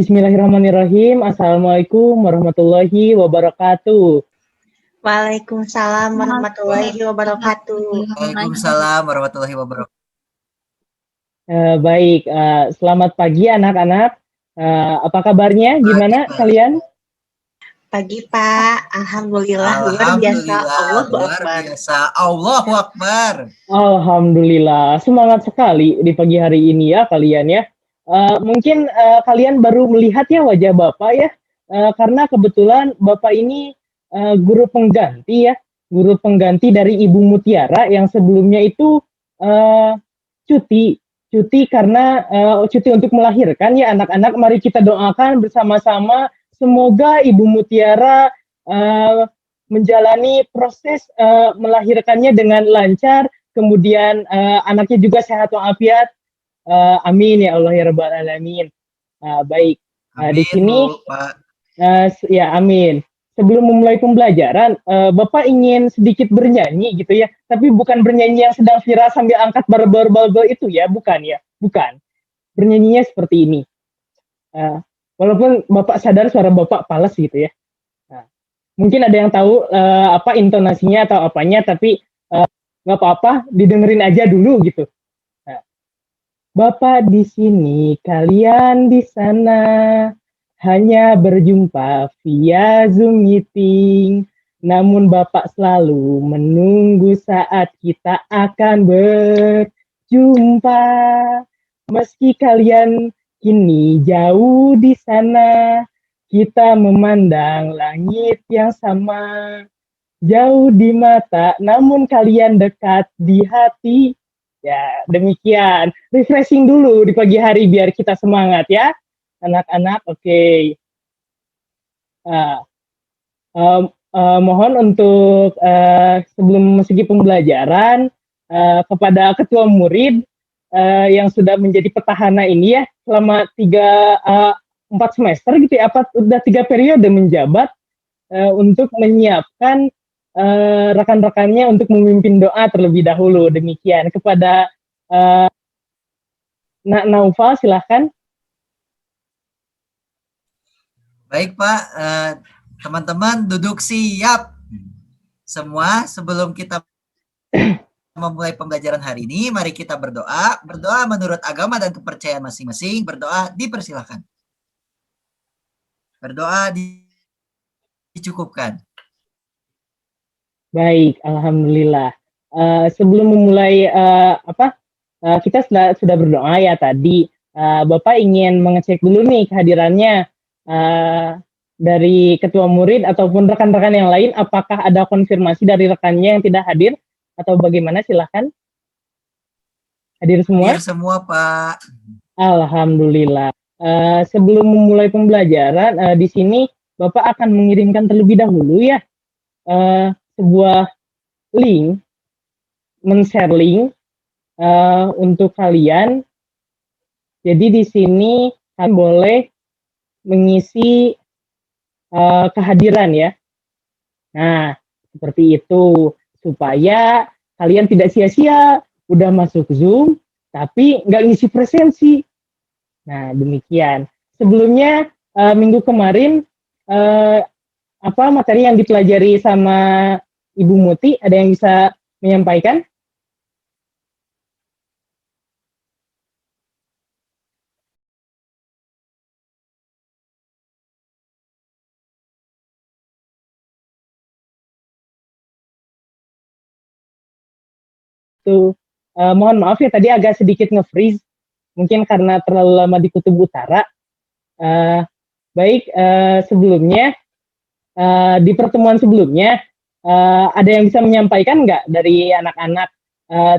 Bismillahirrahmanirrahim. Assalamualaikum warahmatullahi wabarakatuh. Waalaikumsalam warahmatullahi wabarakatuh. Waalaikumsalam warahmatullahi wabarakatuh. Baik, selamat pagi anak-anak. Apa kabarnya? Gimana Pagi, Pak. kalian? Pagi Pak, Alhamdulillah luar biasa. Allahu Akbar. Allahu Akbar. Alhamdulillah, semangat sekali di pagi hari ini ya kalian ya. Mungkin kalian baru melihat ya wajah Bapak ya, karena kebetulan Bapak ini guru pengganti ya, guru pengganti dari Ibu Mutiara yang sebelumnya itu cuti karena cuti untuk melahirkan ya anak-anak. Mari kita doakan bersama-sama semoga Ibu Mutiara menjalani proses melahirkannya dengan lancar, kemudian anaknya juga sehat walafiat. Amin ya Allah ya Rabbal Alamin. Baik, di sini Bu, Pak. ya amin. Sebelum memulai pembelajaran, Bapak ingin sedikit bernyanyi gitu ya, tapi bukan bernyanyi yang sedang viral sambil angkat barbel itu ya, bukan ya, bukan. Bernyanyinya seperti ini. Walaupun Bapak sadar suara Bapak fals gitu ya. Mungkin ada yang tahu apa intonasinya atau apanya, tapi nggak apa-apa, didengerin aja dulu gitu. Bapak di sini, kalian di sana, hanya berjumpa via Zoom meeting. Namun Bapak selalu menunggu saat kita akan berjumpa. Meski kalian kini jauh di sana, kita memandang langit yang sama. Jauh di mata, namun kalian dekat di hati. Ya, demikian. Refreshing dulu di pagi hari biar kita semangat ya. Anak-anak, oke. Mohon untuk sebelum segi pembelajaran kepada ketua murid yang sudah menjadi petahana ini ya selama 4 semester gitu ya, apa udah 3 periode menjabat untuk menyiapkan rekan-rekannya untuk memimpin doa terlebih dahulu. Demikian kepada Nak Naufal, silahkan. Baik Pak, teman-teman duduk siap semua. Sebelum kita memulai pembelajaran hari ini, mari kita berdoa. Berdoa menurut agama dan kepercayaan masing-masing. Berdoa dipersilahkan. Berdoa dicukupkan. Baik, alhamdulillah. Sebelum memulai kita sudah berdoa ya tadi. Bapak ingin mengecek dulu nih kehadirannya dari ketua murid ataupun rekan-rekan yang lain. Apakah ada konfirmasi dari rekannya yang tidak hadir atau bagaimana? Silahkan. Hadir semua? Hadir semua Pak. Alhamdulillah. Sebelum memulai pembelajaran, di sini Bapak akan mengirimkan terlebih dahulu ya sebuah link, men-share link untuk kalian. Jadi di sini kalian boleh mengisi kehadiran ya. Nah, seperti itu supaya kalian tidak sia-sia udah masuk Zoom tapi nggak ngisi presensi. Nah, demikian. Sebelumnya minggu kemarin apa materi yang dipelajari sama Ibu Muti, ada yang bisa menyampaikan? Tuh, mohon maaf ya tadi agak sedikit nge-freeze, mungkin karena terlalu lama di kutub utara. Baik, sebelumnya di pertemuan sebelumnya ada yang bisa menyampaikan nggak dari anak-anak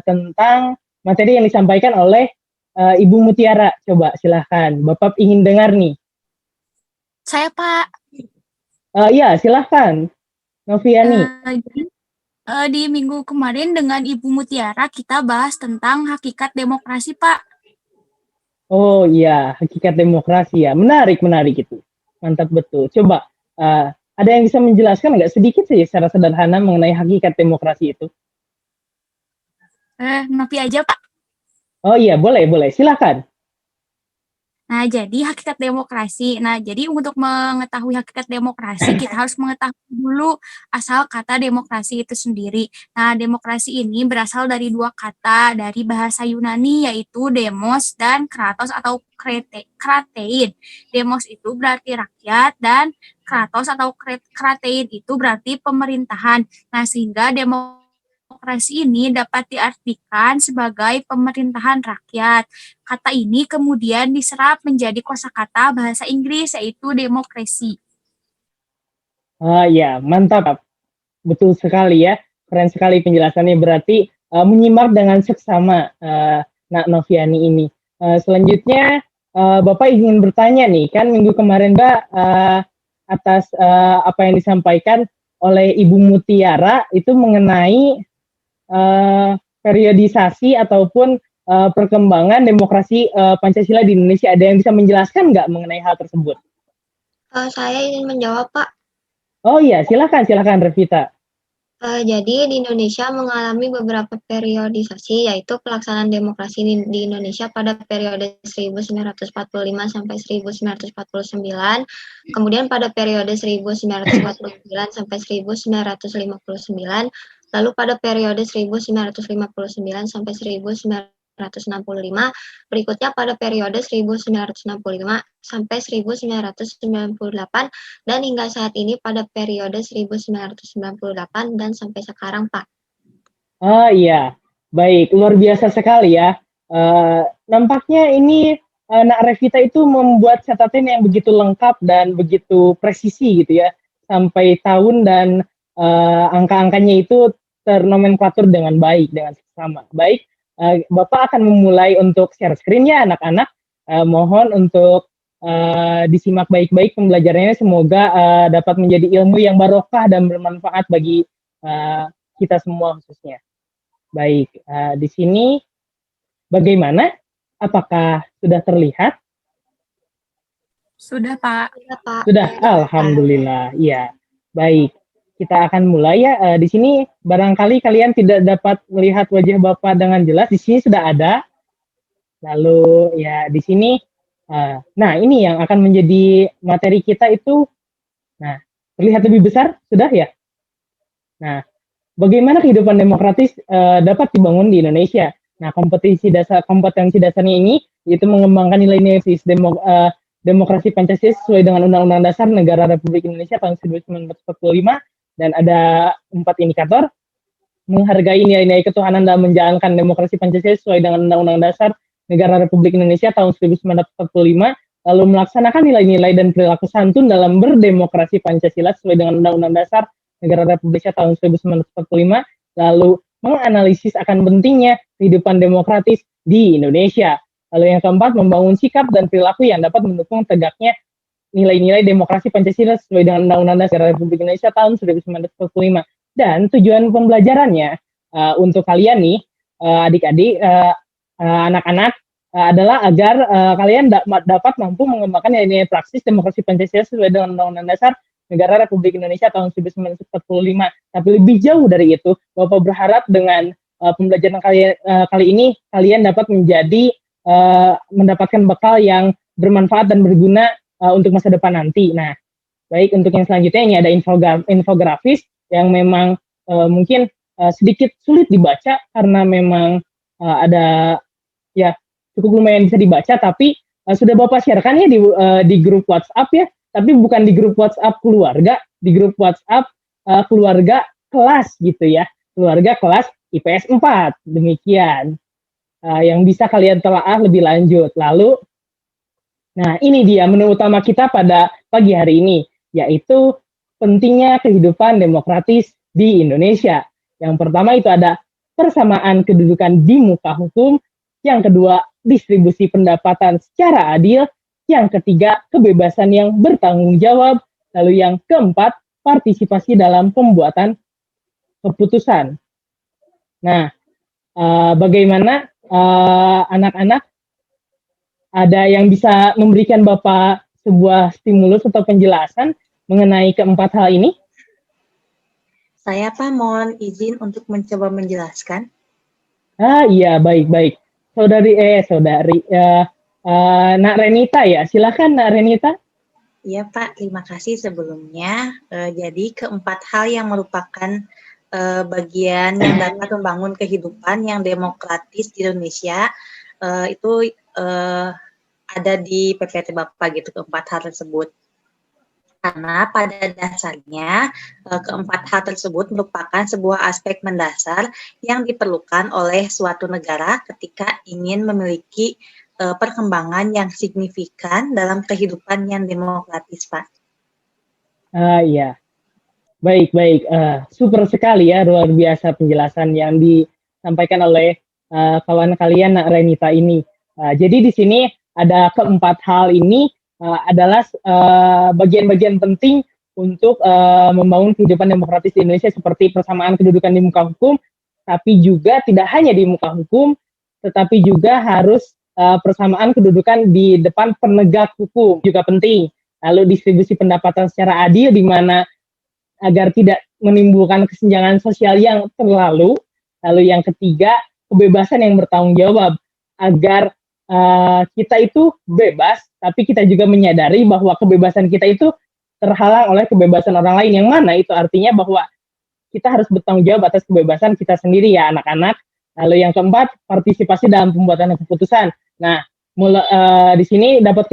tentang materi yang disampaikan oleh Ibu Mutiara? Coba silahkan, Bapak ingin dengar nih. Saya Pak. Iya, silahkan, Noviani. Di minggu kemarin dengan Ibu Mutiara kita bahas tentang hakikat demokrasi Pak. Oh iya, hakikat demokrasi ya, menarik itu, mantap betul. Coba ada yang bisa menjelaskan nggak sedikit saja secara sederhana mengenai hakikat demokrasi itu? Novi aja Pak. Oh iya, boleh, silakan. Nah, jadi hakikat demokrasi. Nah, jadi untuk mengetahui hakikat demokrasi, kita harus mengetahui dulu asal kata demokrasi itu sendiri. Nah, demokrasi ini berasal dari dua kata dari bahasa Yunani, yaitu demos dan kratos atau kratein. Demos itu berarti rakyat dan kratos atau kratein itu berarti pemerintahan. Nah, sehingga demokrasi ini dapat diartikan sebagai pemerintahan rakyat. Kata ini kemudian diserap menjadi kosakata bahasa Inggris yaitu demokrasi. Ya, mantap. Betul sekali ya. Keren sekali penjelasannya. Berarti menyimak dengan seksama Nak Noviani ini. Selanjutnya Bapak ingin bertanya nih, kan minggu kemarin Mbak atas apa yang disampaikan oleh Ibu Mutiara itu mengenai periodisasi ataupun perkembangan demokrasi Pancasila di Indonesia. Ada yang bisa menjelaskan nggak mengenai hal tersebut? Saya ingin menjawab, Pak. Oh iya, silakan Revita. Jadi di Indonesia mengalami beberapa periodisasi, yaitu pelaksanaan demokrasi di Indonesia pada periode 1945 sampai 1949, kemudian pada periode 1949 sampai 1959, lalu pada periode 1959 sampai 1965, berikutnya pada periode 1965 sampai 1998, dan hingga saat ini pada periode 1998 dan sampai sekarang, Pak. Oh iya, baik, luar biasa sekali ya. Nampaknya ini Nak Revita itu membuat catatan yang begitu lengkap dan begitu presisi gitu ya, sampai tahun dan angka-angkanya itu ternomenklatur dengan baik, dengan seksama. Baik, Bapak akan memulai untuk share screen ya anak-anak. Mohon untuk disimak baik-baik pembelajarannya, semoga dapat menjadi ilmu yang barokah dan bermanfaat bagi kita semua khususnya. Baik, di sini bagaimana? Apakah sudah terlihat? Sudah, Pak. Sudah, Pak. Sudah, alhamdulillah. Iya, baik. Kita akan mulai ya. Di sini barangkali kalian tidak dapat melihat wajah Bapak dengan jelas. Di sini sudah ada. Lalu ya di sini. Nah, ini yang akan menjadi materi kita itu. Nah, terlihat lebih besar sudah ya. Nah, bagaimana kehidupan demokratis dapat dibangun di Indonesia? Nah, kompetensi dasarnya ini yaitu mengembangkan nilai-nilai demokrasi Pancasila sesuai dengan Undang-Undang Dasar Negara Republik Indonesia tahun 1945, dan ada 4 indikator: menghargai nilai-nilai ketuhanan dalam menjalankan demokrasi Pancasila sesuai dengan Undang-Undang Dasar Negara Republik Indonesia tahun 1945, lalu melaksanakan nilai-nilai dan perilaku santun dalam berdemokrasi Pancasila sesuai dengan Undang-Undang Dasar Negara Republik Indonesia tahun 1945, lalu menganalisis akan pentingnya kehidupan demokratis di Indonesia. Lalu yang keempat, membangun sikap dan perilaku yang dapat mendukung tegaknya nilai-nilai demokrasi Pancasila sesuai dengan Undang-Undang Dasar Republik Indonesia tahun 1945. Dan tujuan pembelajarannya untuk kalian nih, adik-adik, anak-anak, adalah agar kalian dapat mampu mengembangkan nilai-nilai praksis demokrasi Pancasila sesuai dengan Undang-Undang Dasar Negara Republik Indonesia tahun 1945. Tapi lebih jauh dari itu, Bapak berharap dengan pembelajaran kali ini kalian dapat menjadi mendapatkan bekal yang bermanfaat dan berguna untuk masa depan nanti. Nah, baik, untuk yang selanjutnya ini ada infografis yang memang mungkin sedikit sulit dibaca karena memang ada ya cukup lumayan bisa dibaca, tapi sudah Bapak sharekan ya di grup WhatsApp ya, tapi bukan di grup WhatsApp keluarga, di grup WhatsApp keluarga kelas gitu ya, keluarga kelas IPS 4, demikian. Yang bisa kalian telaah lebih lanjut. Lalu, nah ini dia menu utama kita pada pagi hari ini, yaitu pentingnya kehidupan demokratis di Indonesia. Yang pertama itu ada persamaan kedudukan di muka hukum, yang kedua distribusi pendapatan secara adil, yang ketiga kebebasan yang bertanggung jawab, lalu yang keempat partisipasi dalam pembuatan keputusan. Nah, bagaimana anak-anak, ada yang bisa memberikan Bapak sebuah stimulus atau penjelasan mengenai keempat hal ini? Saya Pak mohon izin untuk mencoba menjelaskan. Iya, baik. Saudari, Nak Renita ya, silakan Nak Renita. Iya Pak, terima kasih sebelumnya. Jadi keempat hal yang merupakan bagian yang dapat membangun kehidupan yang demokratis di Indonesia itu ada di PPT Bapak gitu, keempat hal tersebut. Karena pada dasarnya keempat hal tersebut merupakan sebuah aspek mendasar yang diperlukan oleh suatu negara ketika ingin memiliki perkembangan yang signifikan dalam kehidupan yang demokratis, Pak. Iya, baik. Super sekali ya, luar biasa penjelasan yang disampaikan oleh kawan kalian Nak Renita ini. Jadi di sini ada keempat hal ini adalah bagian-bagian penting untuk membangun kehidupan demokratis di Indonesia seperti persamaan kedudukan di muka hukum, tapi juga tidak hanya di muka hukum, tetapi juga harus persamaan kedudukan di depan penegak hukum juga penting. Lalu distribusi pendapatan secara adil di mana agar tidak menimbulkan kesenjangan sosial yang terlalu. Lalu yang ketiga, kebebasan yang bertanggung jawab agar kita itu bebas, tapi kita juga menyadari bahwa kebebasan kita itu terhalang oleh kebebasan orang lain, yang mana itu artinya bahwa kita harus bertanggung jawab atas kebebasan kita sendiri ya anak-anak. Lalu yang keempat, partisipasi dalam pembuatan keputusan. Nah, di sini dapat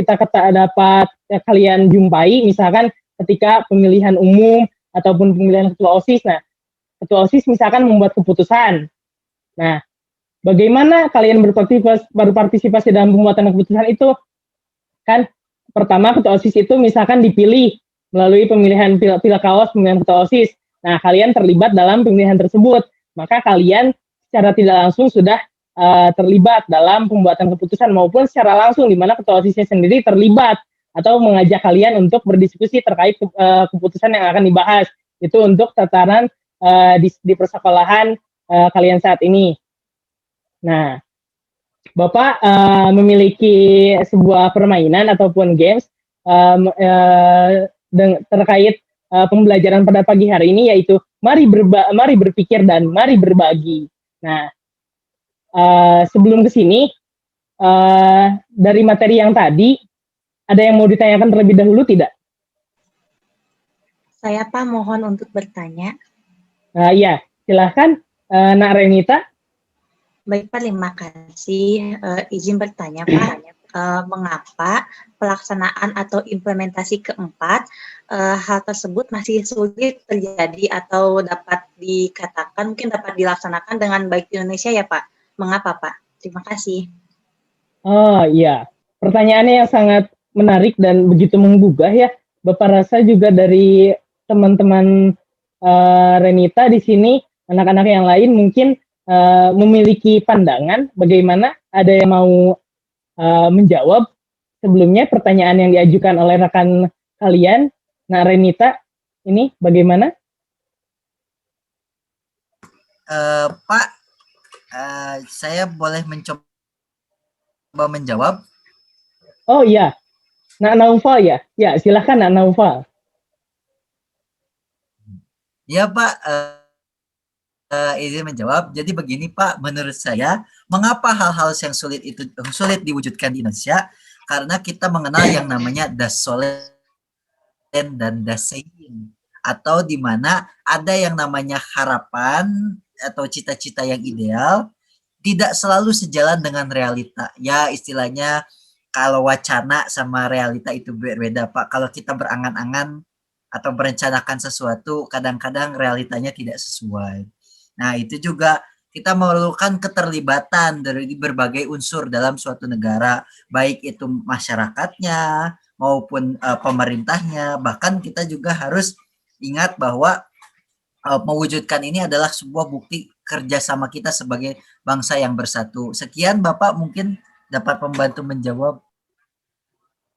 kalian jumpai misalkan ketika pemilihan umum ataupun pemilihan ketua OSIS. Nah, ketua OSIS misalkan membuat keputusan. Nah, bagaimana kalian berpartisipasi dalam pembuatan keputusan itu? Kan pertama ketua OSIS itu misalkan dipilih melalui pemilihan pilkaos, pemilihan ketua OSIS. Nah, kalian terlibat dalam pemilihan tersebut. Maka kalian secara tidak langsung sudah terlibat dalam pembuatan keputusan maupun secara langsung di mana ketua OSISnya sendiri terlibat atau mengajak kalian untuk berdiskusi terkait keputusan yang akan dibahas. Itu untuk tataran di persekolahan kalian saat ini. Nah, Bapak memiliki sebuah permainan ataupun games terkait pembelajaran pada pagi hari ini, yaitu mari berpikir dan mari berbagi. Nah, sebelum ke sini, dari materi yang tadi, ada yang mau ditanyakan terlebih dahulu tidak? Saya Pak mohon untuk bertanya. Iya, silahkan Nak Renita. Baik Pak, terima kasih. Izin bertanya Pak, mengapa pelaksanaan atau implementasi keempat hal tersebut masih sulit terjadi atau dapat dikatakan mungkin dapat dilaksanakan dengan baik di Indonesia ya Pak? Mengapa Pak? Terima kasih. Oh iya, pertanyaannya yang sangat menarik dan begitu menggugah ya. Bapak rasa juga dari teman-teman Renita di sini, anak-anak yang lain mungkin memiliki pandangan bagaimana. Ada yang mau menjawab sebelumnya pertanyaan yang diajukan oleh rekan kalian? Nah, Renita, ini bagaimana? Pak, saya boleh mencoba menjawab? Oh iya, Nak Naufal ya? Ya, silahkan Nak Naufal. Ya Pak, izin menjawab. Jadi begini Pak, menurut saya, mengapa hal-hal yang sulit diwujudkan di Indonesia? Karena kita mengenal yang namanya das solen dan das sein, atau di mana ada yang namanya harapan atau cita-cita yang ideal tidak selalu sejalan dengan realita. Ya istilahnya kalau wacana sama realita itu berbeda Pak. Kalau kita berangan-angan atau merencanakan sesuatu, kadang-kadang realitanya tidak sesuai. Nah, itu juga kita memerlukan keterlibatan dari berbagai unsur dalam suatu negara, baik itu masyarakatnya maupun pemerintahnya. Bahkan kita juga harus ingat bahwa mewujudkan ini adalah sebuah bukti kerjasama kita sebagai bangsa yang bersatu. Sekian Bapak, mungkin dapat membantu menjawab.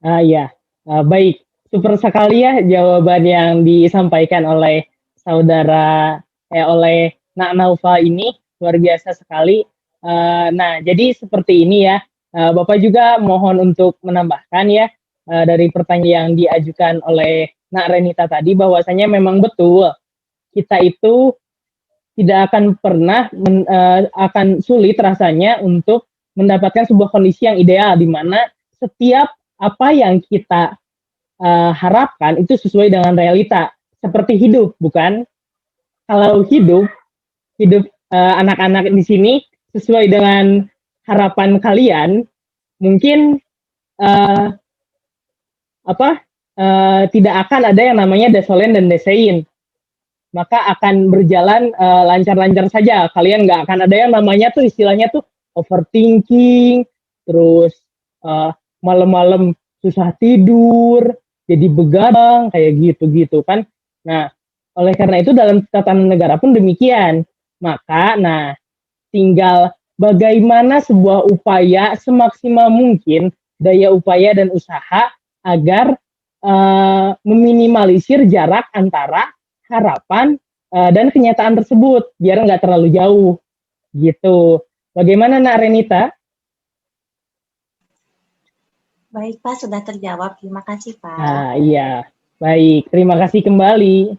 Iya, baik. Super sekali ya jawaban yang disampaikan oleh saudara oleh Nak Naufal ini, luar biasa sekali. Nah, jadi seperti ini ya, Bapak juga mohon untuk menambahkan ya dari pertanyaan yang diajukan oleh Nak Renita tadi, bahwasanya memang betul kita itu tidak akan pernah akan sulit rasanya untuk mendapatkan sebuah kondisi yang ideal di mana setiap apa yang kita harapkan itu sesuai dengan realita. Seperti hidup, bukan? Kalau hidup anak-anak di sini sesuai dengan harapan kalian, mungkin eh, tidak akan ada yang namanya desolen dan desain. Maka akan berjalan lancar-lancar saja. Kalian nggak akan ada yang namanya tuh istilahnya tuh overthinking, terus malam-malam susah tidur, jadi begadang kayak gitu-gitu kan. Nah, oleh karena itu dalam tatanan negara pun demikian. Maka, nah, tinggal bagaimana sebuah upaya semaksimal mungkin daya upaya dan usaha agar meminimalisir jarak antara harapan dan kenyataan tersebut biar nggak terlalu jauh gitu. Bagaimana Nak Renita? Baik Pak, sudah terjawab. Terima kasih Pak. Nah, iya. Baik, terima kasih kembali.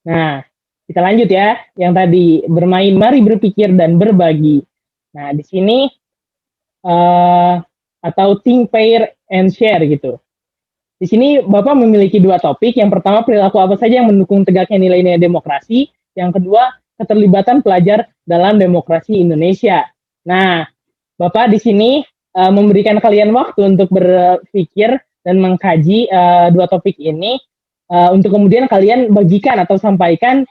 Nah, kita lanjut ya. Yang tadi bermain, mari berpikir dan berbagi. Nah, di sini atau think, pair, and share gitu. Di sini Bapak memiliki dua topik. Yang pertama, perilaku apa saja yang mendukung tegaknya nilai-nilai demokrasi. Yang kedua, keterlibatan pelajar dalam demokrasi Indonesia. Nah, Bapak di sini memberikan kalian waktu untuk berpikir dan mengkaji dua topik ini untuk kemudian kalian bagikan atau sampaikan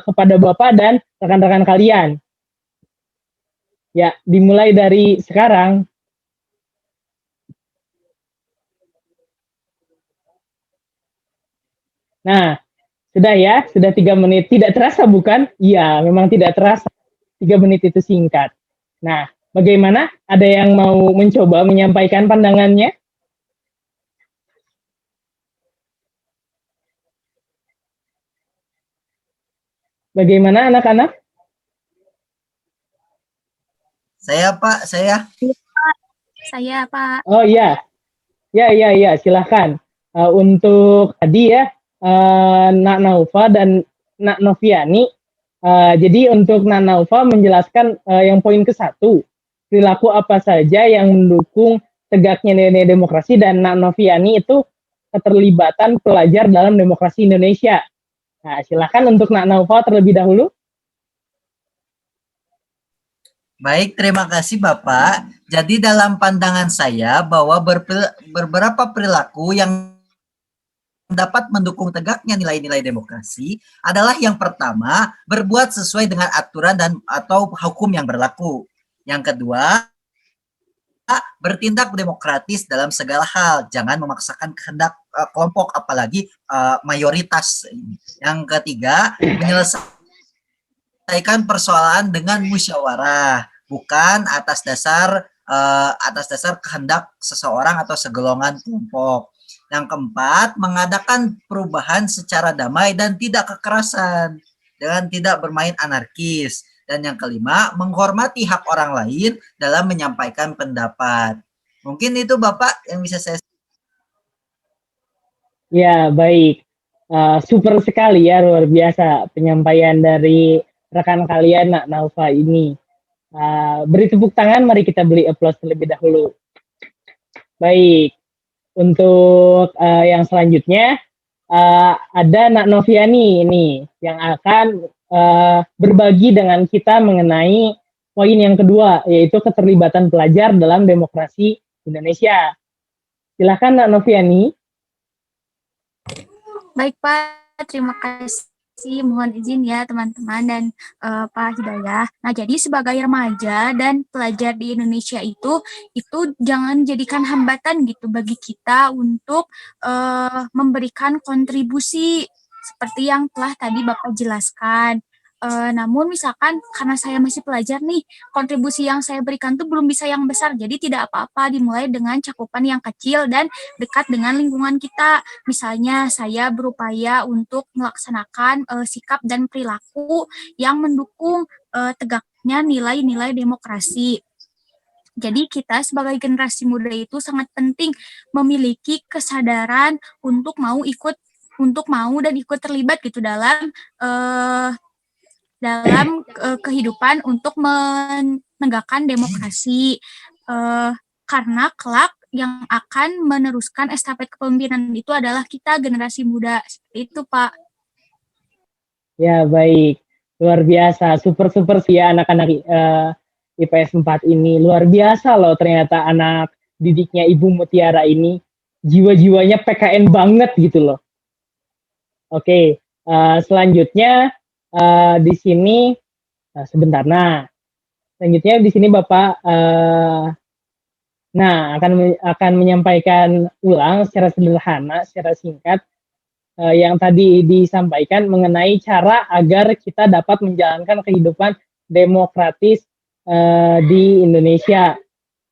kepada Bapak dan rekan-rekan kalian. Ya, dimulai dari sekarang. Nah, sudah ya, sudah 3 menit. Tidak terasa bukan? Iya, memang tidak terasa. 3 menit itu singkat. Nah, bagaimana? Ada yang mau mencoba menyampaikan pandangannya? Bagaimana anak-anak? Saya Pak, saya. Saya Pak. Oh iya, ya, silahkan. Untuk tadi ya, Nak Naufa dan Nak Noviani. Jadi untuk Nak Naufa menjelaskan yang poin ke-1, perilaku apa saja yang mendukung tegaknya nilai demokrasi, dan Nak Noviani itu keterlibatan pelajar dalam demokrasi Indonesia. Nah, silakan untuk Nak Naufa terlebih dahulu. Baik, terima kasih Bapak. Jadi dalam pandangan saya bahwa beberapa perilaku yang dapat mendukung tegaknya nilai-nilai demokrasi adalah yang pertama, berbuat sesuai dengan aturan dan atau hukum yang berlaku. Yang kedua, bertindak demokratis dalam segala hal, jangan memaksakan kehendak kelompok apalagi mayoritas. Yang ketiga, menyelesaikan persoalan dengan musyawarah, bukan atas dasar kehendak seseorang atau segolongan kelompok. Yang keempat, mengadakan perubahan secara damai dan tidak kekerasan dengan tidak bermain anarkis. Dan yang kelima, menghormati hak orang lain dalam menyampaikan pendapat. Mungkin itu Bapak yang bisa saya. Ya, baik. Super sekali ya, luar biasa penyampaian dari rekan kalian Nak Naufa ini. Beri tepuk tangan, mari kita beri aplaus terlebih dahulu. Baik, untuk yang selanjutnya ada Nak Noviani ini yang akan berbagi dengan kita mengenai poin yang kedua, yaitu keterlibatan pelajar dalam demokrasi Indonesia. Silakan Nak Noviani. Baik Pak, terima kasih. Mohon izin ya teman-teman dan Pak Hidayah. Nah, jadi sebagai remaja dan pelajar di Indonesia itu jangan jadikan hambatan gitu bagi kita untuk memberikan kontribusi seperti yang telah tadi Bapak jelaskan. Namun misalkan karena saya masih pelajar nih, kontribusi yang saya berikan tuh belum bisa yang besar, jadi tidak apa-apa dimulai dengan cakupan yang kecil dan dekat dengan lingkungan kita. Misalnya saya berupaya untuk melaksanakan sikap dan perilaku yang mendukung tegaknya nilai-nilai demokrasi. Jadi kita sebagai generasi muda itu sangat penting memiliki kesadaran untuk mau dan ikut terlibat gitu dalam kehidupan untuk menegakkan demokrasi, karena kelak yang akan meneruskan estafet kepemimpinan itu adalah kita generasi muda. Seperti itu, Pak. Ya, baik. Luar biasa. Super sih ya anak-anak IPS 4 ini. Luar biasa loh ternyata anak didiknya Ibu Mutiara ini. Jiwa-jiwanya PKN banget gitu loh. Oke, selanjutnya di sini sebentar. Nah, selanjutnya di sini Bapak akan menyampaikan ulang secara sederhana, secara singkat yang tadi disampaikan mengenai cara agar kita dapat menjalankan kehidupan demokratis di Indonesia,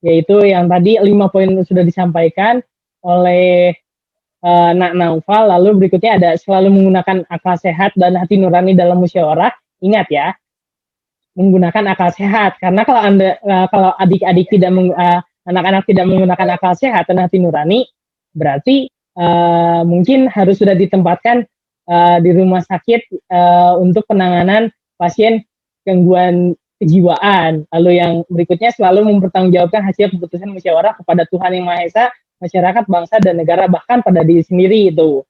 yaitu yang tadi 5 poin sudah disampaikan oleh Nak Naufal. Lalu berikutnya ada selalu menggunakan akal sehat dan hati nurani dalam musyawarah. Ingat ya, menggunakan akal sehat, karena kalau adik-adik anak-anak tidak menggunakan akal sehat dan hati nurani, berarti mungkin harus sudah ditempatkan di rumah sakit untuk penanganan pasien gangguan kejiwaan. Lalu yang berikutnya selalu mempertanggungjawabkan hasil keputusan musyawarah kepada Tuhan Yang Maha Esa, masyarakat, bangsa, dan negara, bahkan pada diri sendiri itu.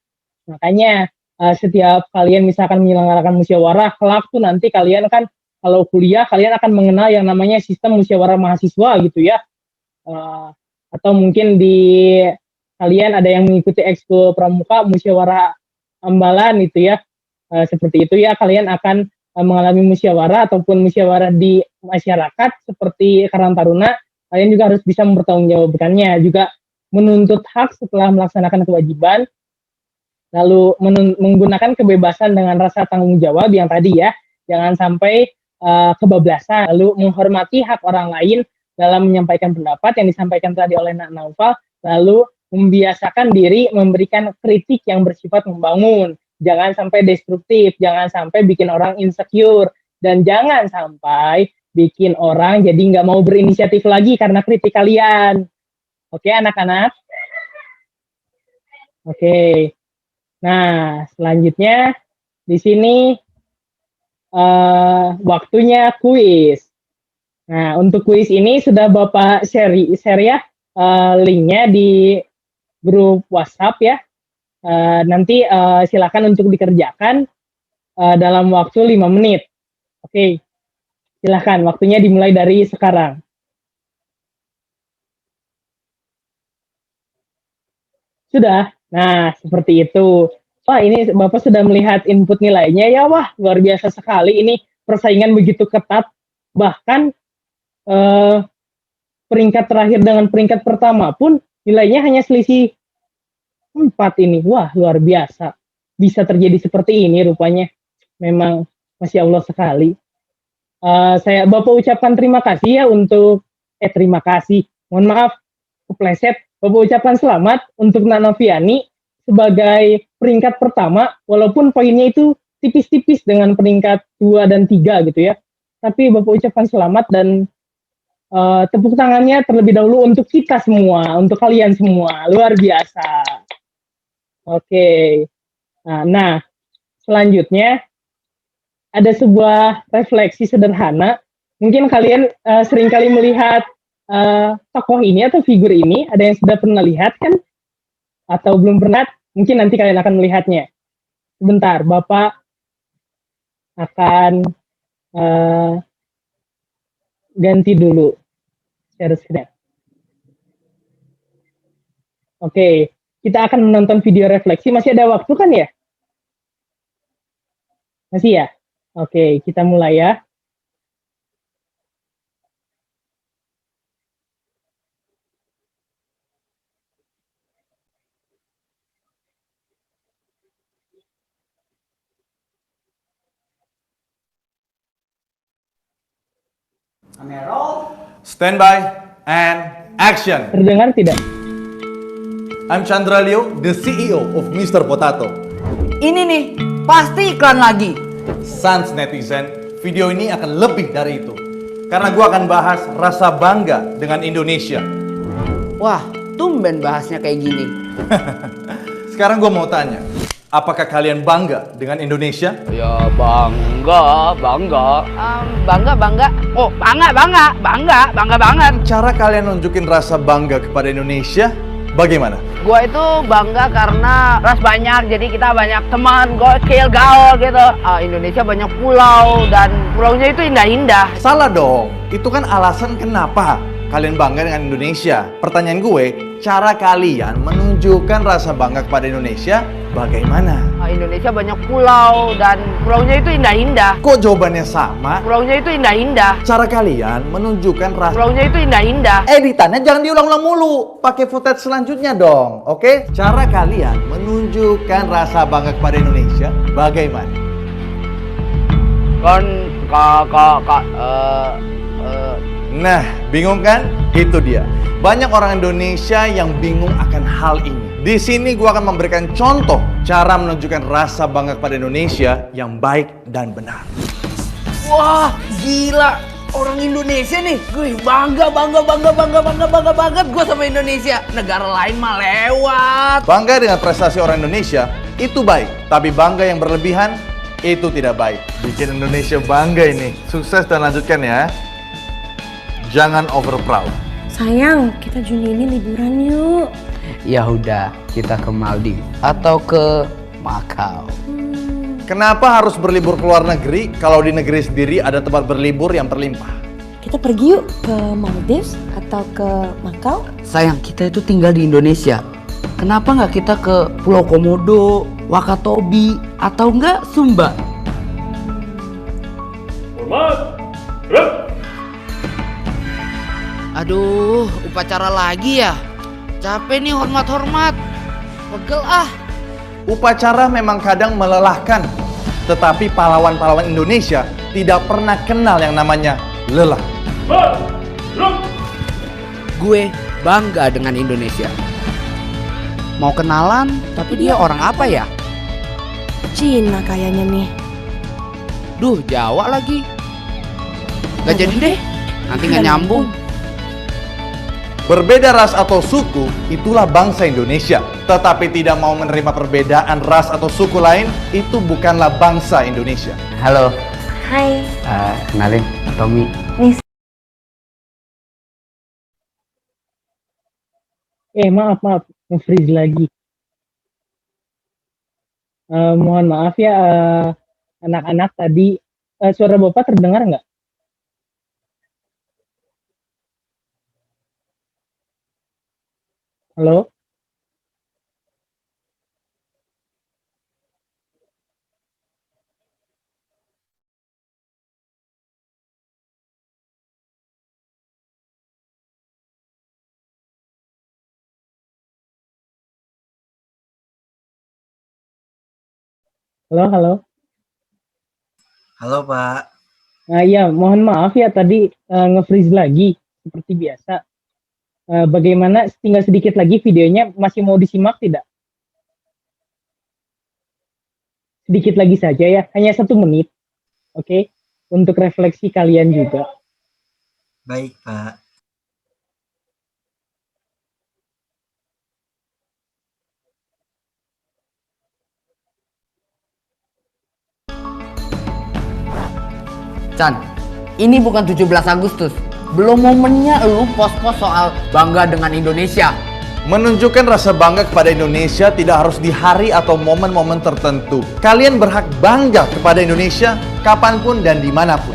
Makanya setiap kalian misalkan menyelenggarakan musyawarah, kelak tuh nanti kalian kan kalau kuliah kalian akan mengenal yang namanya sistem musyawarah mahasiswa gitu ya. Atau mungkin di kalian ada yang mengikuti ekskul pramuka musyawarah ambalan itu ya, seperti itu ya, kalian akan mengalami musyawarah ataupun musyawarah di masyarakat seperti Karang Taruna. Kalian juga harus bisa mempertanggungjawabkannya, juga menuntut hak setelah melaksanakan kewajiban, lalu menggunakan kebebasan dengan rasa tanggung jawab yang tadi ya, jangan sampai kebablasan, lalu menghormati hak orang lain dalam menyampaikan pendapat yang disampaikan tadi oleh Nak Naufal, lalu membiasakan diri memberikan kritik yang bersifat membangun, jangan sampai destruktif, jangan sampai bikin orang insecure, dan jangan sampai bikin orang jadi nggak mau berinisiatif lagi karena kritik kalian. Oke, anak-anak? Oke. Nah, selanjutnya di sini waktunya kuis. Nah, untuk kuis ini sudah Bapak share ya linknya di grup WhatsApp ya. Nanti silakan untuk dikerjakan dalam waktu 5 menit. Oke, silakan. Waktunya dimulai dari sekarang. Sudah? Nah, seperti itu. Wah, ini Bapak sudah melihat input nilainya ya. Wah, luar biasa sekali. Ini persaingan begitu ketat. Bahkan peringkat terakhir dengan peringkat pertama pun nilainya hanya selisih 4 ini. Wah, luar biasa. Bisa terjadi seperti ini rupanya. Memang Masya Allah sekali. Saya Bapak ucapkan terima kasih ya untuk terima kasih. Mohon maaf kepleset. Bapak ucapkan selamat untuk Nak Noviani sebagai peringkat pertama, walaupun poinnya itu tipis-tipis dengan peringkat 2 dan 3 gitu ya. Tapi Bapak ucapkan selamat dan tepuk tangannya terlebih dahulu untuk kita semua, untuk kalian semua. Luar biasa. Oke. Nah, selanjutnya ada sebuah refleksi sederhana. Mungkin kalian seringkali melihat tokoh ini atau figur ini. Ada yang sudah pernah lihat kan? Atau belum pernah? Mungkin nanti kalian akan melihatnya. Sebentar, Bapak akan ganti dulu share screen. Oke, kita akan menonton video refleksi. Masih ada waktu kan ya? Masih ya? Oke, kita mulai ya. Stand by and action. Terdengar tidak? I'm Chandra Leo, the CEO of Mr. Potato. Ini nih, pasti iklan lagi. Sans netizen, video ini akan lebih dari itu. Karena gue akan bahas rasa bangga dengan Indonesia. Wah, tumben bahasnya kayak gini. Sekarang gue mau tanya, Apakah kalian bangga dengan Indonesia? Ya bangga. Bangga. Oh bangga banget. Cara kalian nunjukin rasa bangga kepada Indonesia bagaimana? Gua itu bangga karena ras banyak, jadi kita banyak teman, gokil, gaul gitu. Indonesia banyak pulau dan pulaunya itu indah-indah. Salah dong, itu kan alasan kenapa kalian bangga dengan Indonesia. Pertanyaan gue, cara kalian menunjukkan rasa bangga kepada Indonesia bagaimana? Indonesia banyak pulau dan pulaunya itu indah-indah. Kok jawabannya sama? Pulaunya itu indah-indah. Cara kalian menunjukkan rasa... Pulaunya itu indah-indah. Editannya jangan diulang-ulang mulu. Pakai footage selanjutnya dong, oke? Cara kalian menunjukkan rasa bangga kepada Indonesia bagaimana? Nah, bingung kan? Itu dia. Banyak orang Indonesia yang bingung akan hal ini. Di sini gua akan memberikan contoh cara menunjukkan rasa bangga kepada Indonesia yang baik dan benar. Wah, gila. Orang Indonesia nih, gue bangga banget gue sama Indonesia. Negara lain mah lewat. Bangga dengan prestasi orang Indonesia itu baik, tapi bangga yang berlebihan itu tidak baik. Bikin Indonesia bangga ini. Sukses dan lanjutkan ya. Jangan over proud. Sayang, kita Juni ini liburan yuk. Ya udah, kita ke Maldives atau ke Makau. Kenapa harus berlibur ke luar negeri kalau di negeri sendiri ada tempat berlibur yang berlimpah? Kita pergi yuk ke Maldives atau ke Makau. Sayang, kita itu tinggal di Indonesia. Kenapa nggak kita ke Pulau Komodo, Wakatobi, atau enggak Sumba? Aduh, upacara lagi ya? Capek nih hormat-hormat. Pegel ah. Upacara memang kadang melelahkan, tetapi pahlawan-pahlawan Indonesia tidak pernah kenal yang namanya lelah. Gue bangga dengan Indonesia. Mau kenalan, tapi dia orang apa ya? Cina kayaknya nih. Duh, Jawa lagi. Gak jadi deh, nanti gak nyambung. Berbeda ras atau suku, itulah bangsa Indonesia. Tetapi tidak mau menerima perbedaan ras atau suku lain, itu bukanlah bangsa Indonesia. Halo, Hai. kenalin, Tommy. Maaf, nge-freeze lagi. Mohon maaf ya, anak-anak tadi, suara Bapak terdengar nggak? Halo? Halo? Halo Pak. Nah iya, mohon maaf ya tadi nge-freeze lagi seperti biasa. Bagaimana tinggal sedikit lagi videonya, masih mau disimak tidak? Sedikit lagi saja ya, hanya 1 menit. Oke, untuk refleksi kalian juga. Baik Pak. Chan, ini bukan 17 Agustus. Belum momennya lu post-post soal bangga dengan Indonesia. Menunjukkan rasa bangga kepada Indonesia tidak harus di hari atau momen-momen tertentu. Kalian berhak bangga kepada Indonesia kapanpun dan dimanapun.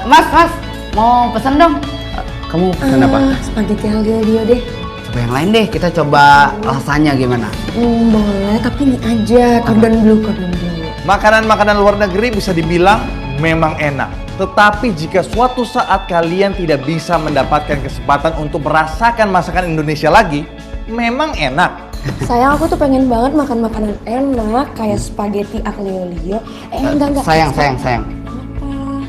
Mas, mau pesen dong? Kamu pesen apa? Spaghetti aglio deh. Coba yang lain deh, kita coba rasanya gimana? Boleh, tapi ini aja, cordon bleu. Makanan-makanan luar negeri bisa dibilang memang enak. Tetapi jika suatu saat kalian tidak bisa mendapatkan kesempatan untuk merasakan masakan Indonesia lagi, memang enak. Sayang, aku tuh pengen banget makan makanan enak kayak spaghetti aglio olio. Enggak. Sayang.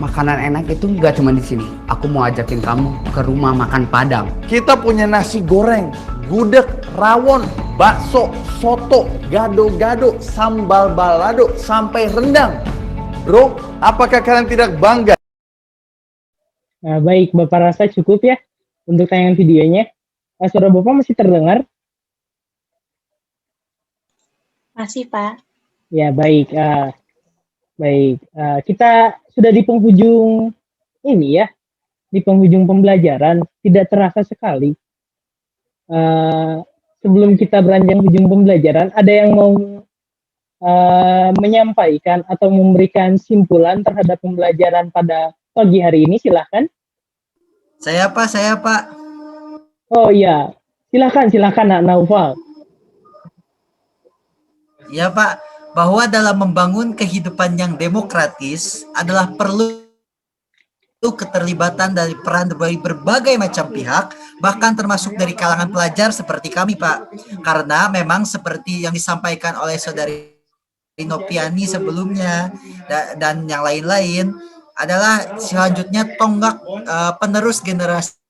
Makanan enak itu nggak cuma di sini. Aku mau ajakin kamu ke rumah makan Padang. Kita punya nasi goreng, gudeg, rawon, bakso, soto, gado-gado, sambal balado, sampai rendang. Bro, apakah kalian tidak bangga? Nah, baik, Bapak rasa cukup ya untuk tayangan videonya. Suara Bapak masih terdengar? Masih, Pak. Ya, baik. Baik, kita sudah di penghujung ini ya, di penghujung pembelajaran. Tidak terasa sekali. Sebelum kita beranjak ujung pembelajaran, ada yang mau menyampaikan atau memberikan simpulan terhadap pembelajaran pada pagi hari ini? Silahkan. Saya Pak. Oh iya, silahkan Nak Naufal. Ya Pak, bahwa dalam membangun kehidupan yang demokratis adalah perlu keterlibatan dari peran dari berbagai macam pihak, bahkan termasuk dari kalangan pelajar seperti kami Pak. Karena memang seperti yang disampaikan oleh Saudari Nopiani sebelumnya dan yang lain-lain adalah selanjutnya tonggak penerus generasi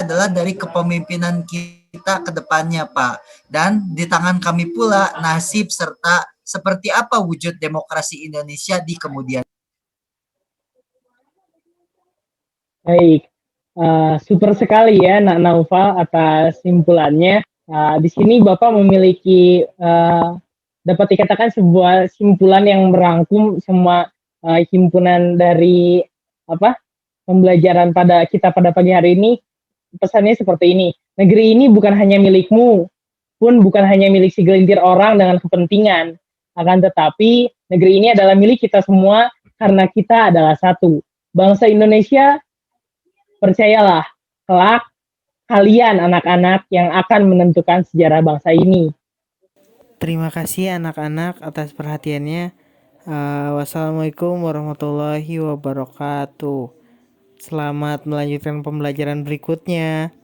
adalah dari kepemimpinan kita ke depannya Pak. Dan di tangan kami pula nasib serta seperti apa wujud demokrasi Indonesia di kemudian. Baik, super sekali ya Nak Naufal atas simpulannya. Di sini Bapak memiliki dapat dikatakan sebuah simpulan yang merangkum semua himpunan dari pembelajaran pada kita pada pagi hari ini. Pesannya seperti ini, negeri ini bukan hanya milikmu, pun bukan hanya milik segelintir orang dengan kepentingan, akan tetapi negeri ini adalah milik kita semua karena kita adalah satu. Bangsa Indonesia, percayalah, kelak kalian anak-anak yang akan menentukan sejarah bangsa ini. Terima kasih anak-anak atas perhatiannya. Wassalamualaikum warahmatullahi wabarakatuh. Selamat melanjutkan pembelajaran berikutnya.